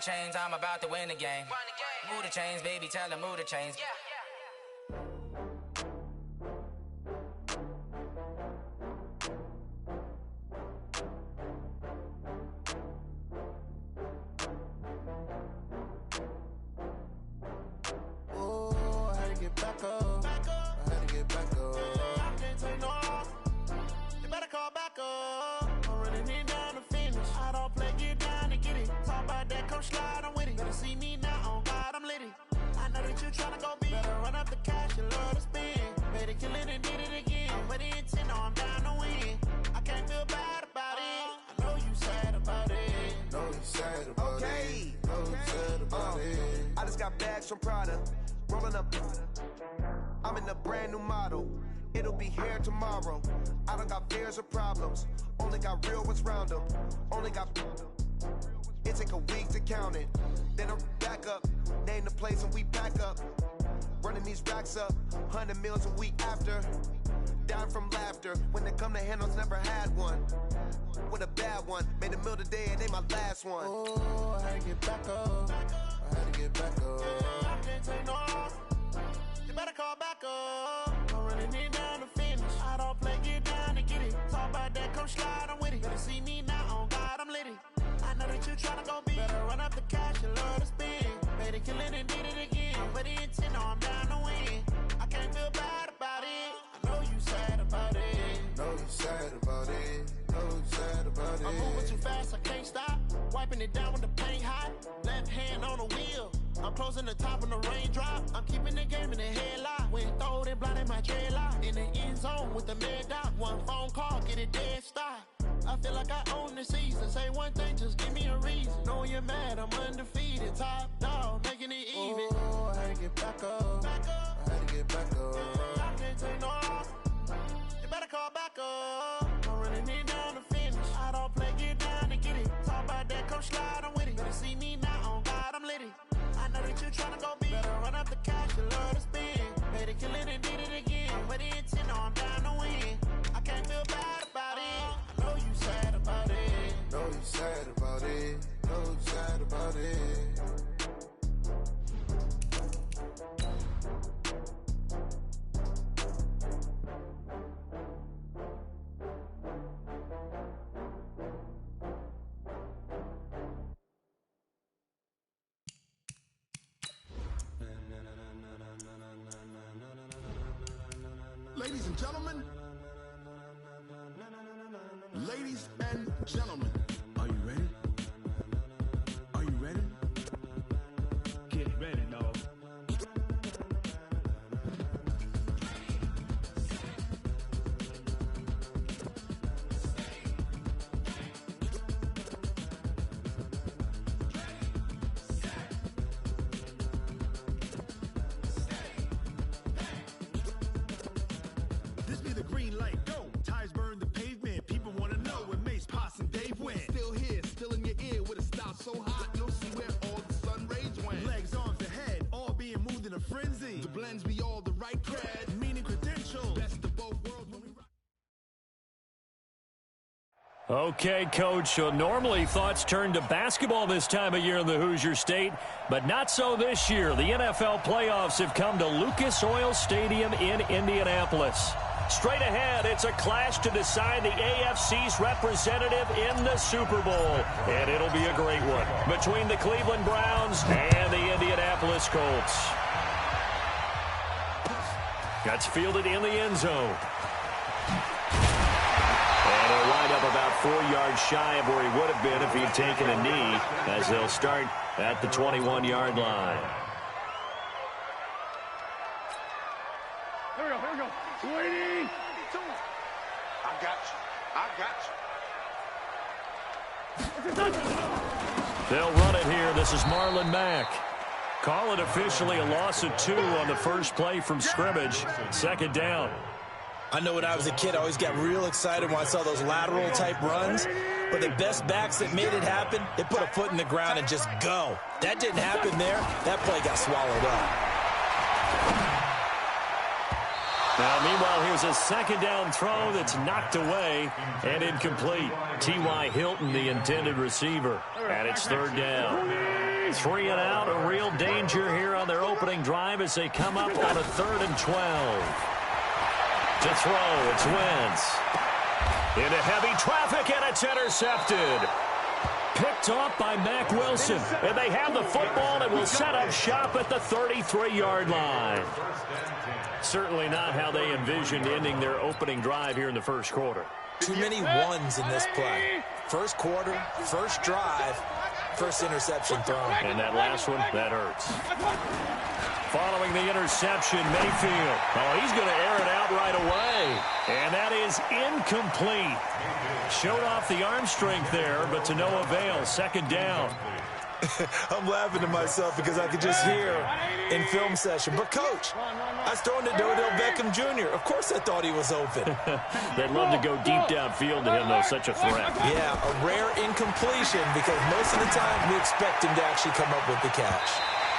chains, I'm about to win the game. Move the chains, baby, tell them move the chains. Oh, I had to get back up. I had to get back up. I can't take no off. You better call back up. I'm running it down to finish. I don't play, get down to get it. Talk about that, come slide, I'm with it. Better see me now, on God, I'm litty. I know that you tryna go big. Better run up the cash, you love to spend. Made it, kill it, and did it again. But the intent, no, I'm down to win. I can't feel bad about it. I know you sad about it. Know you sad about it. Know you sad about it. I just got bags from Prada. Rolling up. I'm in a brand new model. It'll be here tomorrow. I don't got fears or problems. Only got real ones round them. Only got. It take a week to count it. Then I'm back up. Name the place and we pack up. Running these racks up. 100 meals a week after. Down from laughter. When they come to handles, never had one. With a bad one. Made a meal today and they my last one. Oh, I had to get back up. I had to get back up. I can't take no off. You better call back up. I'm running it down to finish. I don't play, get down to get it. Talk about that, come slide, I'm with it. Better see me now, on God, I'm litty. I know that you tryna go big. Better run up the cash, you love to spend. Made it, kill it, and did it again. But the intent, no, I'm down to win. I can't feel bad about it. I know you sad about it. Know you sad about it. Know you sad about it. I'm moving too fast, I can't stop. Wiping it down when the paint hot. Left hand on the wheel. I'm closing the top when the raindrop. I'm keeping the game in the headlock. When throwed and blinded my dreadlock. In the end zone with the mad dot. One phone call, get it dead stop. I feel like I own the season. Say one thing, just give me a reason. Knowing you're mad, I'm undefeated. Top dog, making it even. Oh, I had to get back up. I had to get back up. I can't take no off. You better call back up. I'm running it down to finish. I don't play, get down to get it. Talk about that, come slide, I'm with it. Better see me now, on God, I'm litty. I know that you tryna go big. Better run up the cash, you love to spend. Made it, kill it, and did it again. But the intent, no, I'm down to win. I can't feel bad about it. I know you sad about it. Know you sad about it. Know you sad about it. Ladies and gentlemen, ladies and gentlemen, are you ready? Are you ready? Get ready, dog. This be the green light, go. Tires burn the pavement. People want to know where Mace, Poss, and Dave went. Still here, still in your ear with a style so hot, you'll see where all the sun rays went. Legs, arms, the head, all being moved in a frenzy. The blends be all the right cred, meaning credentials. Best of both worlds when we rock. Okay, Coach, so normally thoughts turn to basketball this time of year in the Hoosier State, but not so this year. The NFL playoffs have come to Lucas Oil Stadium in Indianapolis. Straight ahead, it's a clash to decide the AFC's representative in the Super Bowl. And it'll be a great one between the Cleveland Browns and the Indianapolis Colts. That's fielded in the end zone. And he'll wind up about 4 yards shy of where he would have been if he'd taken a knee, as they'll start at the 21-yard line. Here we go. Waiting. I got you. They'll run it here. This is Marlon Mack. Call it officially a loss of 2 on the first play from scrimmage. Second down. I know when I was a kid, I always got real excited when I saw those lateral-type runs. But the best backs that made it happen, they put a foot in the ground and just go. That didn't happen there. That play got swallowed up. Now, meanwhile, here's a second down throw that's knocked away and incomplete. T.Y. Hilton, the intended receiver, and it's third down. 3 and out, a real danger here on their opening drive as they come up on a 3rd and 12. To throw, it's Wentz. Into heavy traffic, and it's intercepted. Picked off by Mack Wilson. And they have the football and will set up shop at the 33-yard line. Certainly not how they envisioned ending their opening drive here in the first quarter. Too many ones in this play. First quarter, first drive, first interception thrown. And that last one, that hurts. Following the interception, Mayfield. Oh, he's going to air it out right away. And that is incomplete. Showed off the arm strength there, but to no avail. 2nd down. I'm laughing to myself because I could just hear in film session. But, Coach, I was throwing to Odell Beckham Jr. Of course I thought he was open. They'd love to go deep downfield to him, though. Such a threat. Yeah, a rare incompletion because most of the time we expect him to actually come up with the catch.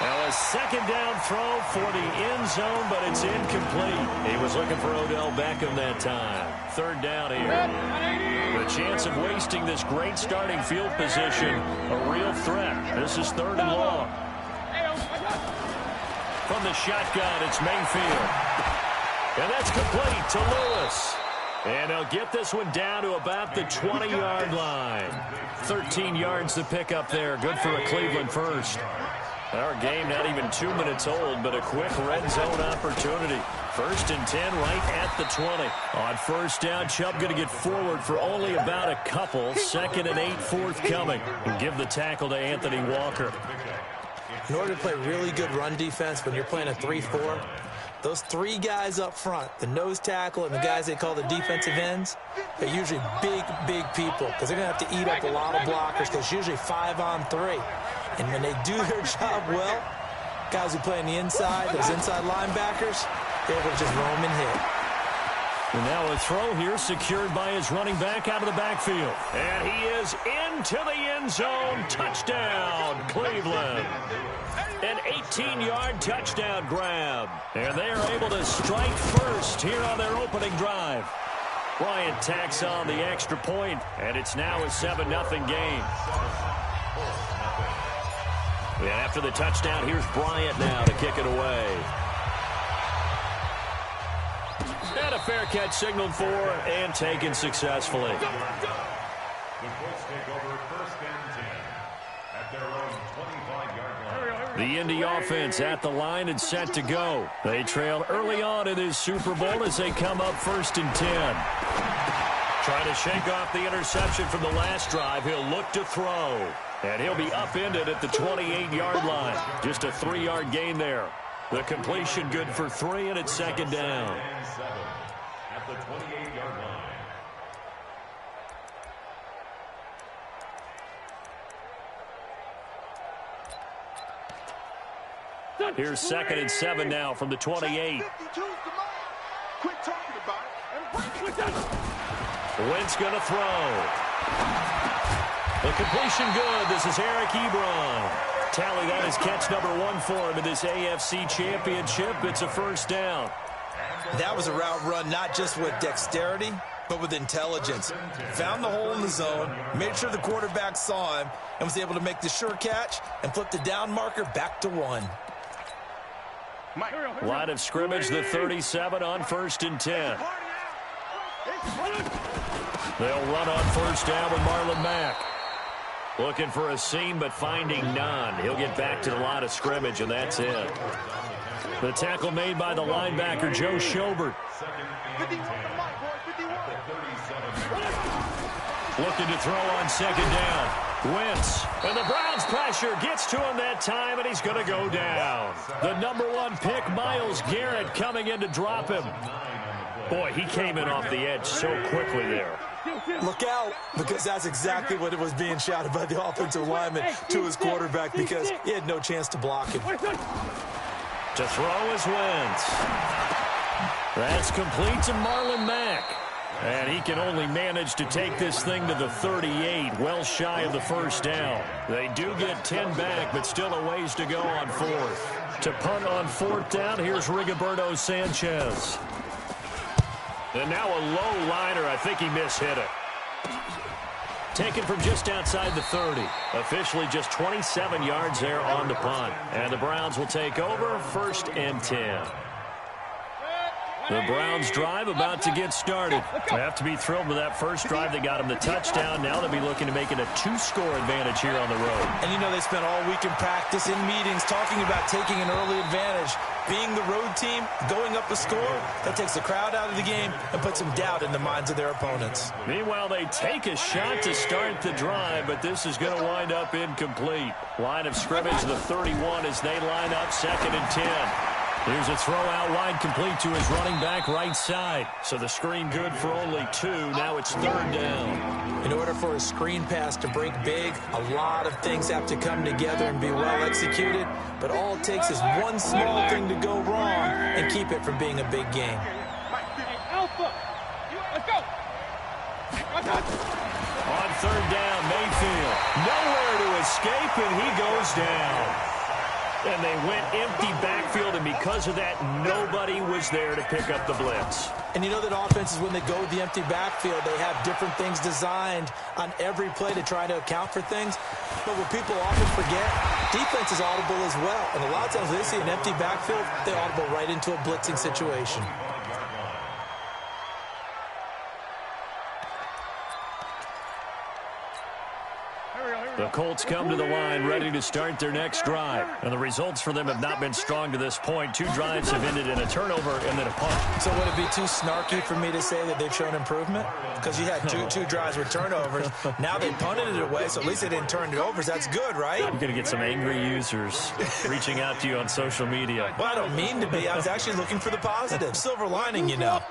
Well, a 2nd down throw for the end zone, but it's incomplete. He was looking for Odell Beckham that time. 3rd down here. The chance of wasting this great starting field position, a real threat. This is 3rd and long. From the shotgun, it's Mayfield. And that's complete to Lewis. And they'll get this one down to about the 20-yard line. 13 yards to pick up there. Good for a Cleveland first. Our game not even 2 minutes old, but a quick red zone opportunity. 1st and 10 right at the 20. On 1st down, Chubb going to get forward for only about a couple. 2nd and 8 forthcoming. And give the tackle to Anthony Walker. In order to play really good run defense when you're playing a 3-4, those 3 guys up front, the nose tackle and the guys they call the defensive ends, they're usually big, big people because they're going to have to eat up a lot of blockers because it's usually 5 on 3. And when they do their job well, guys who play on the inside, those inside linebackers, they're able to just roam and hit. And now a throw here secured by his running back out of the backfield. And he is into the end zone. Touchdown, Cleveland. An 18-yard touchdown grab. And they are able to strike first here on their opening drive. Bryant tacks on the extra point, and it's now a 7-0 game. And after the touchdown, here's Bryant now to kick it away. And a fair catch signaled for and taken successfully. The Colts take over 1st and 10 at their own 25-yard line. The Indy offense at the line and set to go. They trail early on in this Super Bowl as they come up 1st and 10. Trying to shake off the interception from the last drive. He'll look to throw. And he'll be upended at the 28-yard line. Just a 3-yard gain there. The completion good for 3, and it's 2nd down. At the 28-yard line. Here's 2nd and 7 now from the 28. Quit talking about it. Wentz going to throw. The completion good. This is Eric Ebron. Tally, that is catch number 1 for him in this AFC Championship. It's a 1st down. That was a route run not just with dexterity, but with intelligence. Found the hole in the zone, made sure the quarterback saw him, and was able to make the sure catch and flip the down marker back to 1. Line of scrimmage, the 37 on 1st and 10. They'll run on 1st down with Marlon Mack. Looking for a seam, but finding none. He'll get back to the line of scrimmage, and that's it. The tackle made by the linebacker, Joe Schobert. Looking to throw on 2nd down. Wentz. And the Browns pressure gets to him that time, and he's going to go down. The number 1 pick, Myles Garrett, coming in to drop him. Boy, he came in off the edge so quickly there. Look out, because that's exactly what it was being shouted by the offensive lineman to his quarterback because he had no chance to block him. To throw is Wentz. That's complete to Marlon Mack. And he can only manage to take this thing to the 38, well shy of the 1st down. They do get 10 back, but still a ways to go on 4th. To punt on 4th down, here's Rigoberto Sanchez. And now a low liner. I think he mishit it. taken from just outside the 30. Officially just 27 yards there on the punt. And the Browns will take over, 1st and 10. The Browns drive about to get started. They have to be thrilled with that first drive that got them the touchdown. Now they'll be looking to make it a 2-score advantage here on the road. And you know they spent all week in practice, in meetings, talking about taking an early advantage. Being the road team, going up a score, that takes the crowd out of the game and puts some doubt in the minds of their opponents. Meanwhile, they take a shot to start the drive, but this is going to wind up incomplete. Line of scrimmage, the 31 as they line up 2nd and 10. Here's a throw out wide, complete to his running back right side. So the screen good for only 2. Now it's 3rd down. In order for a screen pass to break big, a lot of things have to come together and be well executed. But all it takes is one small thing to go wrong and keep it from being a big game. On 3rd down, Mayfield. Nowhere to escape, and he goes down. And they went empty backfield, and because of that, nobody was there to pick up the blitz. And you know that offenses, when they go with the empty backfield, they have different things designed on every play to try to account for things. But what people often forget, defense is audible as well. And a lot of times they see an empty backfield, they audible right into a blitzing situation. The Colts come to the line ready to start their next drive. And the results for them have not been strong to this point. 2 drives have ended in a turnover and then a punt. So would it be too snarky for me to say that they've shown improvement? Because you had two drives with turnovers. Now they punted it away, so at least they didn't turn it over. So that's good, right? You're going to get some angry users reaching out to you on social media. Well, I don't mean to be. I was actually looking for the positive. Silver lining, you know.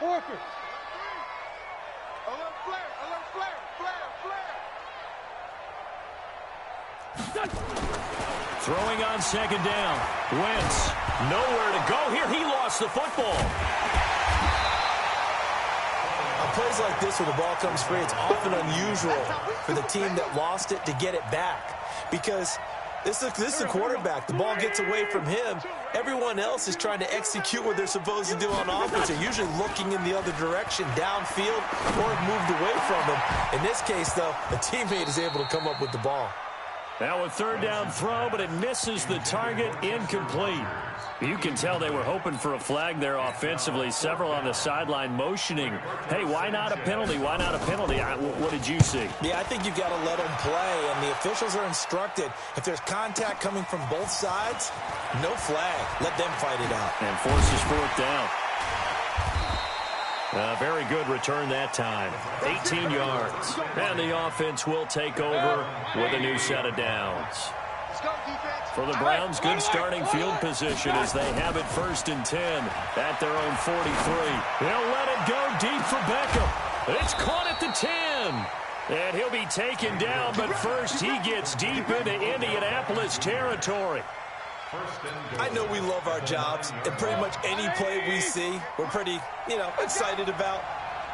Throwing on 2nd down. Wentz, nowhere to go here. He lost the football. On plays like this where the ball comes free, it's often unusual for the team that lost it to get it back. Because this is the quarterback. The ball gets away from him. Everyone else is trying to execute what they're supposed to do on offense. They're usually looking in the other direction, downfield, or moved away from him. In this case, though, a teammate is able to come up with the ball. Now a 3rd down throw, but it misses the target, incomplete. You can tell they were hoping for a flag there offensively. Several on the sideline motioning. Hey, why not a penalty? Why not a penalty? What did you see? Yeah, I think you've got to let them play, and the officials are instructed. If there's contact coming from both sides, no flag. Let them fight it out. And forces 4th down. Very good return that time. 18 yards. And the offense will take over with a new set of downs. For the Browns, good starting field position as they have it 1st and 10 at their own 43. They'll let it go deep for Beckham. It's caught at the 10. And he'll be taken down, but first he gets deep into Indianapolis territory. I know we love our jobs, and pretty much any play we see, we're pretty, excited about.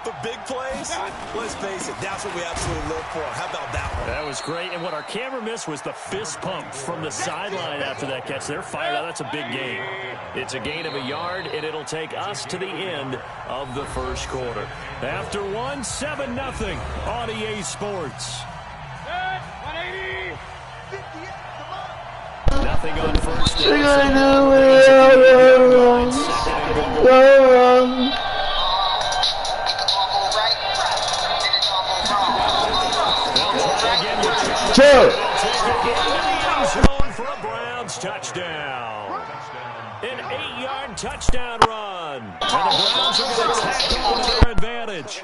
But big plays, let's face it, that's what we absolutely live for. How about that one? That was great, and what our camera missed was the fist pump from the sideline after that catch. They're fired out. That's a big gain. It's a gain of a yard, and it'll take us to the end of the first quarter. After 7-0 on EA Sports. 180. Nothing on first down. Zone for a Browns touchdown. An 8-yard touchdown run. And the Browns are going to tack on their advantage.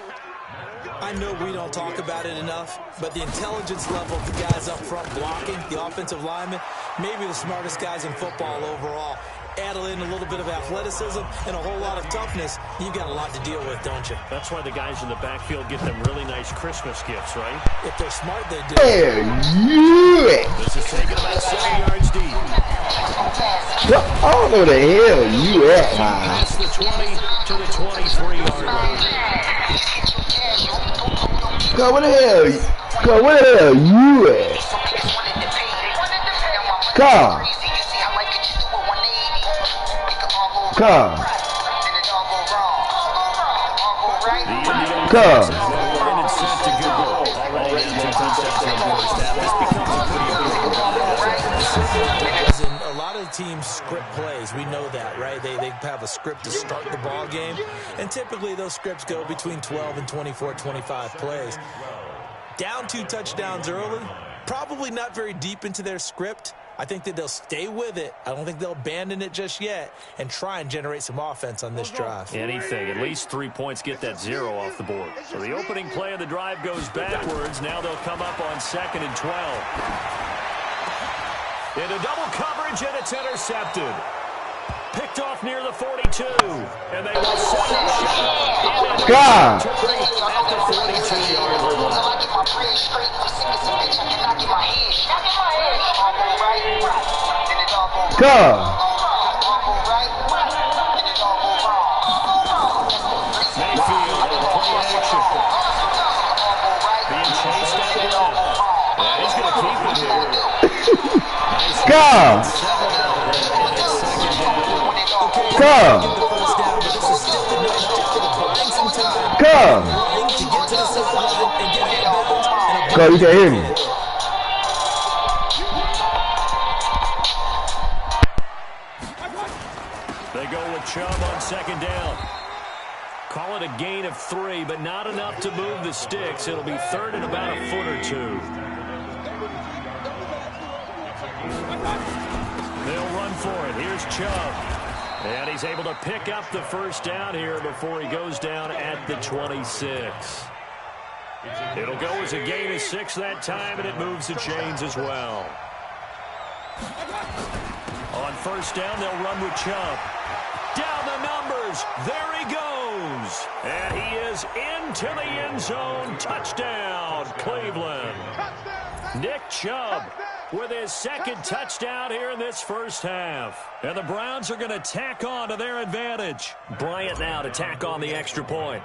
I know we don't talk about it enough, but the intelligence level of the guys up front blocking, the offensive linemen, maybe the smartest guys in football overall. Add in a little bit of athleticism and a whole lot of toughness, you've got a lot to deal with, don't you? That's why the guys in the backfield get them really nice Christmas gifts, right? If they're smart, they do. This is taken about 7 yards deep. I don't know where the hell you at, man. It's the 20 to the 23-yard line. God, where the hell you at? God. God. God. touchdowns in the first half. This becomes a pretty A lot of teams script plays. We know that, right? They have a script to start the ball game, and typically those scripts go between 12 and 24, 25 plays. Down 2 touchdowns early, probably not very deep into their script. I think that they'll stay with it. I don't think they'll abandon it just yet and try and generate some offense on this drive. Anything. At least 3 points, get that 0 off the board. So the opening play of the drive goes backwards. Now they'll come up on 2nd and 12. Into double coverage, and it's intercepted. Picked off near the 42. And they will set up shot. God. At the 42-yard line. God. Mayfield in play action. Being chased out of the and he's going to keep it here. Nice God. God. God. God, you can't hear me. They go with Chubb on 2nd down. Call it a gain of 3, but not enough to move the sticks. It'll be 3rd and about a foot or 2. They'll run for it. Here's Chubb. And he's able to pick up the first down here before he goes down at the 26. It'll go as a gain of 6 that time, and it moves the chains as well. On 1st down, they'll run with Chubb. Down the numbers. There he goes. And he is into the end zone. Touchdown, Cleveland. Nick Chubb with his 2nd touchdown here in this first half. And the Browns are going to tack on to their advantage. Bryant now to tack on the extra point.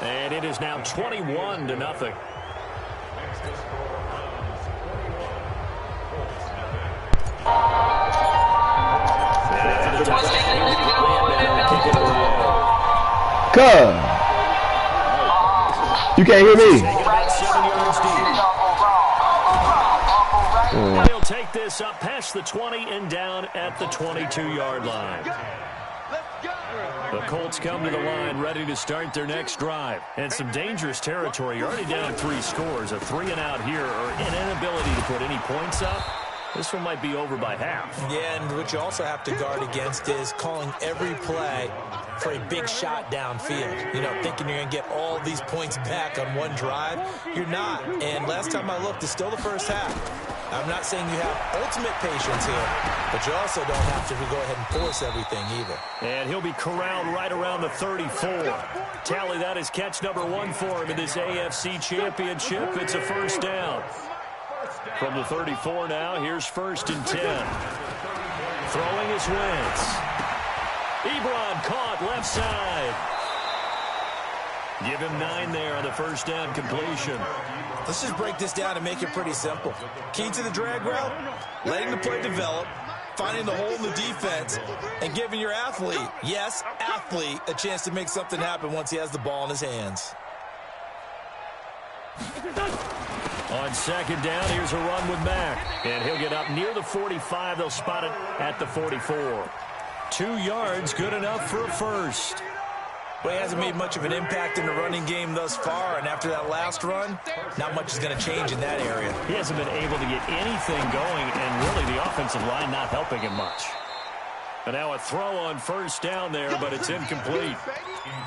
And it is now 21-0. God. You can't hear me. He'll take this up past the 20 and down at the 22-yard line. The Colts come to the line ready to start their next drive. And some dangerous territory. You're already down 3 scores. A 3-and-out here or an inability to put any points up. This one might be over by half. Yeah, and what you also have to guard against is calling every play for a big shot downfield. You know, thinking you're going to get all these points back on one drive. You're not. And last time I looked, it's still the first half. I'm not saying you have ultimate patience here, but you also don't have to go ahead and force everything either. And he'll be corralled right around the 34. Tally, that is catch number 1 for him in this AFC Championship. It's a first down. From the 34 now, here's 1st and 10. Throwing his Wentz. Ebron caught left side. Give him 9 there on the first down completion. Let's just break this down and make it pretty simple. Key to the drag route, letting the play develop, finding the hole in the defense, and giving your athlete, yes, athlete, a chance to make something happen once he has the ball in his hands. On 2nd down, here's a run with Mack. And he'll get up near the 45. They'll spot it at the 44. 2 yards, good enough for a first. But he hasn't made much of an impact in the running game thus far, and after that last run, not much is going to change in that area. He hasn't been able to get anything going, and really the offensive line not helping him much. And now a throw on 1st down there, but it's incomplete.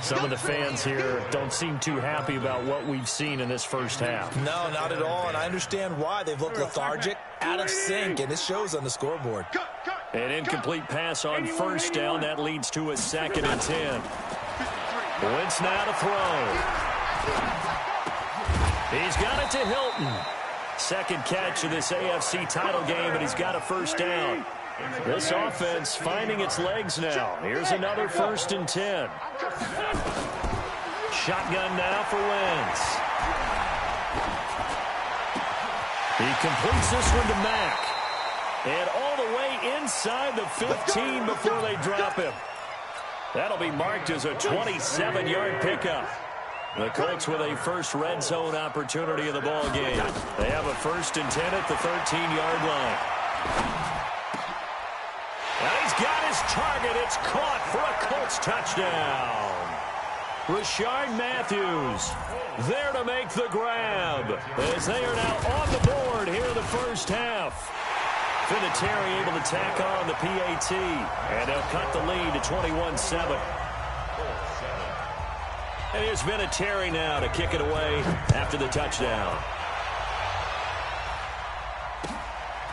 Some of the fans here don't seem too happy about what we've seen in this first half. No, not at all, and I understand why. They've looked lethargic, out of sync, and it shows on the scoreboard. An incomplete pass on 1st down. That leads to a 2nd and 10. Wentz now to throw. He's got it to Hilton. 2nd catch of this AFC title game, and he's got a first down. This offense finding its legs now. Here's another 1st and 10. Shotgun now for Wentz. He completes this one to Mack. And all the way inside the 15 before they drop him. That'll be marked as a 27-yard pickup. The Colts with a first red zone opportunity of the ball game. They have a 1st and 10 at the 13-yard line. And he's got his target. It's caught for a Colts touchdown. Rashard Matthews there to make the grab as they are now on the board here in the first half. Vinatieri able to tack on the PAT, and they'll cut the lead to 21-7. And here's Vinatieri now to kick it away after the touchdown.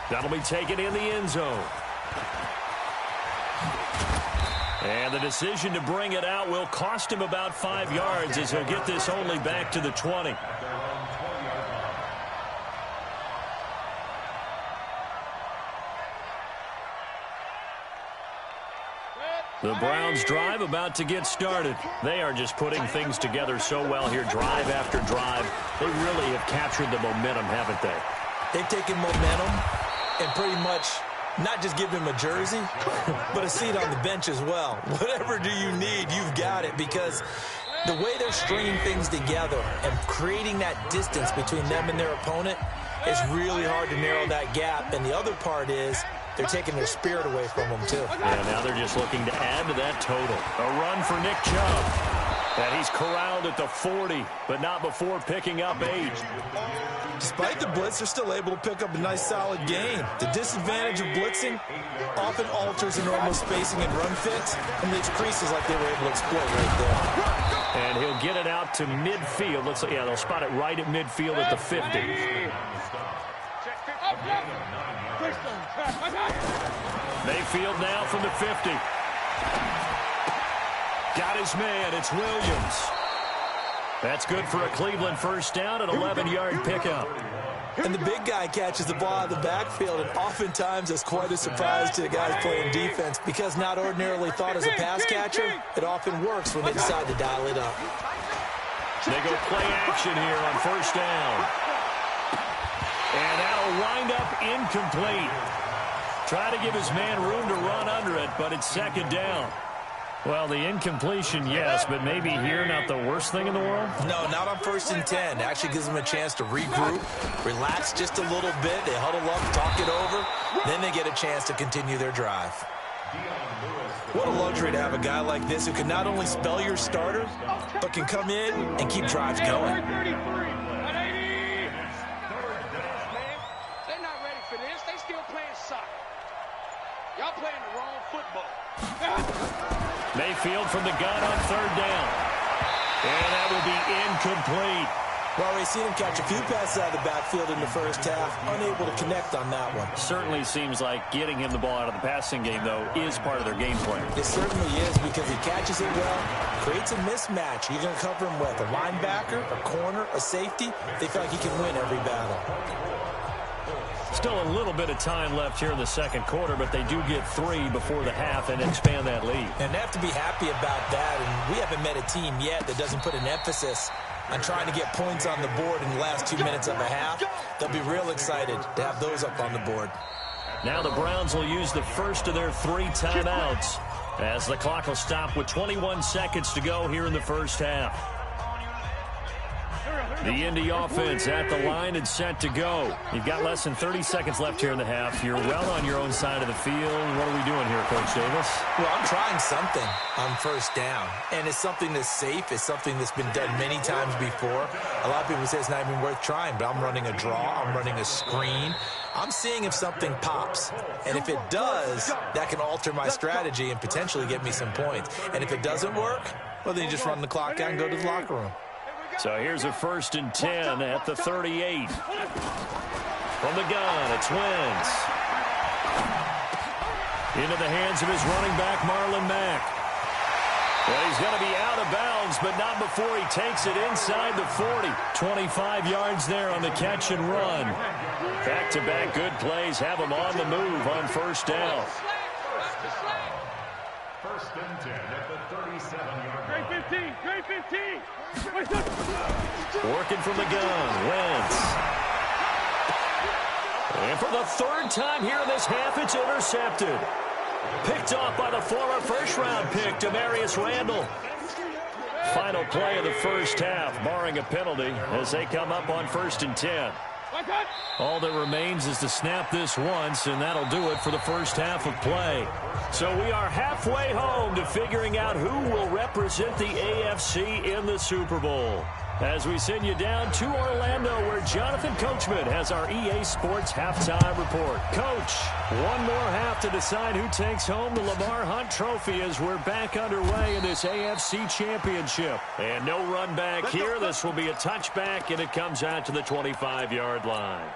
That'll be taken in the end zone. And the decision to bring it out will cost him about 5 yards as he'll get this only back to the 20. The Browns drive about to get started. They are just putting things together so well here, drive after drive. They really have captured the momentum, haven't they? They've taken momentum and pretty much not just give him a jersey, but a seat on the bench as well. Whatever do you need, you've got it, because the way they're stringing things together and creating that distance between them and their opponent is really hard to narrow that gap. And the other part is they're taking their spirit away from them, too. Yeah, now they're just looking to add to that total. A run for Nick Chubb. And he's corralled at the 40, but not before picking up 8. Despite the blitz, they're still able to pick up a nice, solid gain. The disadvantage of blitzing often alters the normal spacing and run fits and leaves creases like they were able to exploit right there. And he'll get it out to midfield. Looks like, yeah, they'll spot it right at midfield at the 50. Mayfield now from the 50. Got his man. It's Williams. That's good for a Cleveland first down, an 11-yard pickup. And the big guy catches the ball out of the backfield, and oftentimes it's quite a surprise to the guys playing defense, because not ordinarily thought as a pass catcher, it often works when they decide to dial it up. They go play action here on first down. And that'll wind up incomplete. Try to give his man room to run under it, but it's second down. Well, the incompletion, yes, but maybe here not the worst thing in the world? No, not on 1st and 10. It actually gives them a chance to regroup, relax just a little bit. They huddle up, talk it over. Then they get a chance to continue their drive. What a luxury to have a guy like this who can not only spell your starter, but can come in and keep drives going. They're not ready for this. They still playing soccer. Y'all playing the wrong football. Mayfield from the gun on third down. And that will be incomplete. Well, we've seen him catch a few passes out of the backfield in the first half, unable to connect on that one. Certainly seems like getting him the ball out of the passing game, though, is part of their game plan. It certainly is, because he catches it well, creates a mismatch. You're going to cover him with a linebacker, a corner, a safety. They feel like he can win every battle. Still a little bit of time left here in the second quarter, but they do get 3 before the half and expand that lead. And they have to be happy about that, and we haven't met a team yet that doesn't put an emphasis on trying to get points on the board in the last 2 minutes of a half. They'll be real excited to have those up on the board. Now the Browns will use the first of their 3 timeouts as the clock will stop with 21 seconds to go here in the first half. The Indy offense at the line and set to go. You've got less than 30 seconds left here in the half. You're well on your own side of the field. What are we doing here, Coach Davis? Well, I'm trying something on first down, and it's something that's safe. It's something that's been done many times before. A lot of people say it's not even worth trying, but I'm running a draw. I'm running a screen. I'm seeing if something pops, and if it does, that can alter my strategy and potentially get me some points. And if it doesn't work, well, then you just run the clock out and go to the locker room. So here's a 1st and 10 at the 38. From the gun, it's Wentz. Into the hands of his running back, Marlon Mack. Well, he's going to be out of bounds, but not before he takes it inside the 40. 25 yards there on the catch and run. Back-to-back good plays have him on the move on first down. 1st and 10 at the 37-yard line. Trey 15, Trey 15. Working from the gun, Wentz. And for the 3rd time here in this half, it's intercepted. Picked off by the former first-round pick, Demarius Randall. Final play of the first half, barring a penalty, as they come up on 1st and 10. All that remains is to snap this once, and that'll do it for the first half of play. So we are halfway home to figuring out who will represent the AFC in the Super Bowl. As we send you down to Orlando, where Jonathan Coachman has our EA Sports halftime report. Coach, one more half to decide who takes home the Lamar Hunt Trophy as we're back underway in this AFC Championship. And no run back here. This will be a touchback, and it comes out to the 25-yard line.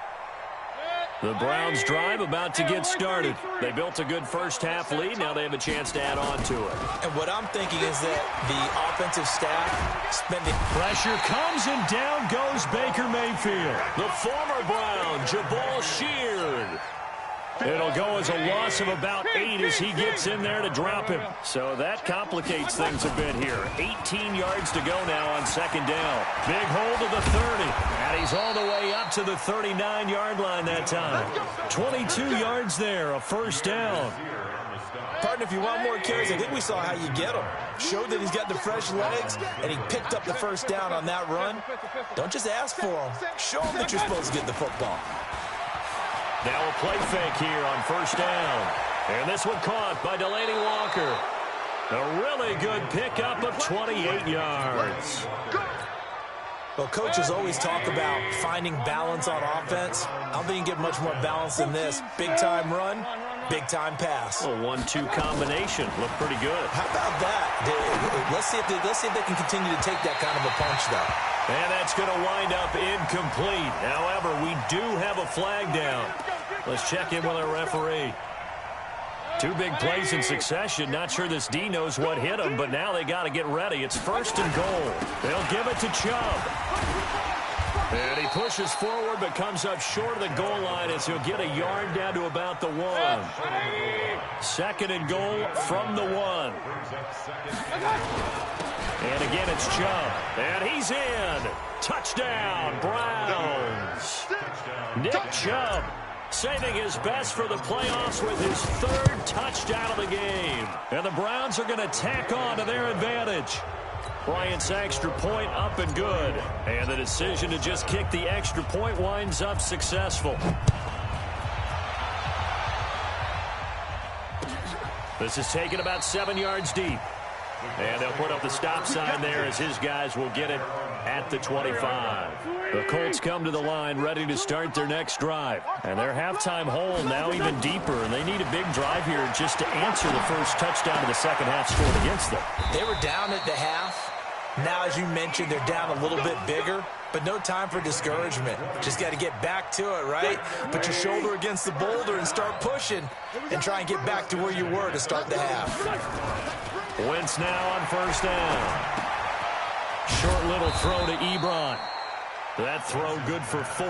The Browns drive about to get started. They built a good first half lead. Now they have a chance to add on to it. And what I'm thinking is that the offensive staff spending pressure comes, and down goes Baker Mayfield. The former Brown, Jabal Sheard. It'll go as a loss of about 8 as he gets in there to drop him. So that complicates things a bit here. 18 yards to go now on 2nd down. Big hold to the 30. And he's all the way up to the 39-yard line that time. 22 yards there, a first down. Partner, if you want more carries, I think we saw how you get him. Showed that he's got the fresh legs, and he picked up the first down on that run. Don't just ask for him. Show him that you're supposed to get the football. Now a play fake here on 1st down. And this one caught by Delaney Walker. A really good pickup of 28 yards. Well, coaches always talk about finding balance on offense. I don't think you can get much more balance than this. Big-time run, big-time pass. A 1-2 combination. Looked pretty good. How about that? Let's see if they can continue to take that kind of a punch, though. And that's going to wind up incomplete. However, we do have a flag down. Let's check in with our referee. 2 big plays in succession. Not sure this D knows what hit him, but now they got to get ready. It's 1st and goal. They'll give it to Chubb. And he pushes forward, but comes up short of the goal line as he'll get a yard down to about the 1. 2nd and goal from the 1. And again, it's Chubb. And he's in. Touchdown, Browns. Nick Chubb saving his best for the playoffs with his 3rd touchdown of the game. And the Browns are going to tack on to their advantage. Bryant's extra point up and good. And the decision to just kick the extra point winds up successful. This is taken about 7 yards deep. And they'll put up the stop sign there as his guys will get it at the 25. The Colts come to the line ready to start their next drive. And their halftime hole now even deeper. And they need a big drive here just to answer the first touchdown of the second half scored against them. They were down at the half. Now, as you mentioned, they're down a little bit bigger. But no time for discouragement. Just got to get back to it, right? Put your shoulder against the boulder and start pushing. And try and get back to where you were to start the half. Wentz now on 1st down. Short little throw to Ebron. That throw good for 4.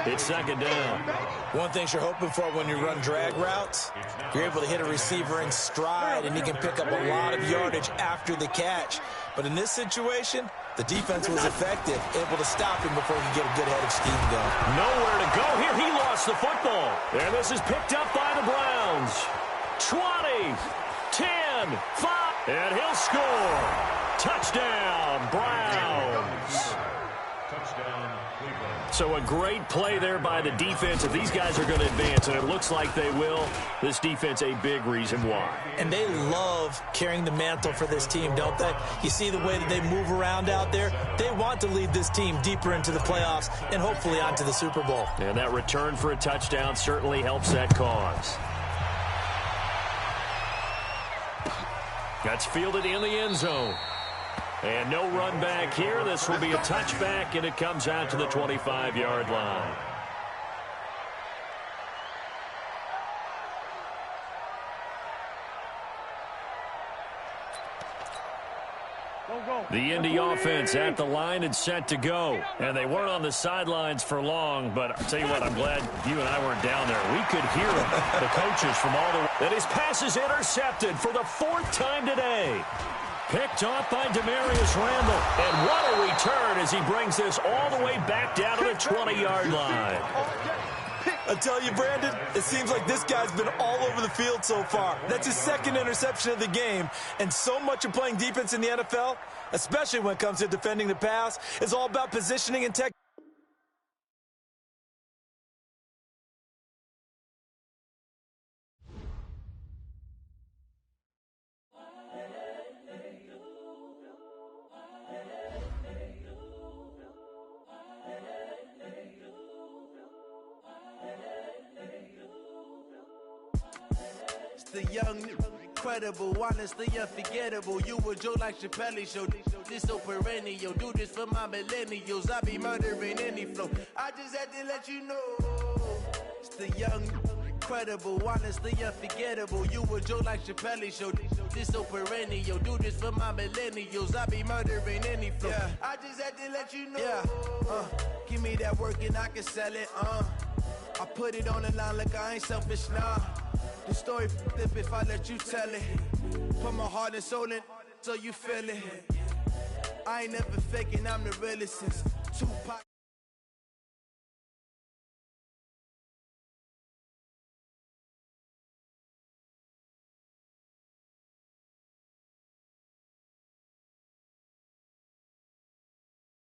It's 2nd down. One thing you're hoping for when you run drag routes, you're able to hit a receiver in stride, and he can pick up a lot of yardage after the catch. But in this situation, the defense was effective, able to stop him before he could get a good head of steam going. Nowhere to go here. He lost the football. And this is picked up by the Browns. 20, 10, 5, and he'll score. Touchdown, Browns. So a great play there by the defense. If these guys are going to advance, and it looks like they will, this defense a big reason why. And they love carrying the mantle for this team, don't they? You see the way that they move around out there? They want to lead this team deeper into the playoffs and hopefully onto the Super Bowl. And that return for a touchdown certainly helps that cause. That's fielded in the end zone. And no run back here. This will be a touchback, and it comes out to the 25-yard line. The Indy offense at the line and set to go. And they weren't on the sidelines for long, but I'll tell you what, I'm glad you and I weren't down there. We could hear them, the coaches from all the way. And his pass is intercepted for the 4th time today. Picked off by Demarius Randall. And what a return as he brings this all the way back down to the 20-yard line. I tell you, Brandon, it seems like this guy's been all over the field so far. That's his 2nd interception of the game. And so much of playing defense in the NFL especially when it comes to defending the pass. It's all about positioning and technique. The young, incredible, honestly unforgettable. You a Joe like Chappelle show. This so perennial. Do this for my millennials. I be murdering any flow. I just had to let you know. It's the young, incredible, honestly unforgettable. You a Joe like Chappelle show. This so perennial. Do this for my millennials. I be murdering any flow. Yeah. I just had to let you know. Yeah. Give me that work and I can sell it. I put it on the line like I ain't selfish, nah. The story flip if I let you tell it. Put my heart and soul in so you feel it. I ain't never faking, I'm the realest since Tupac.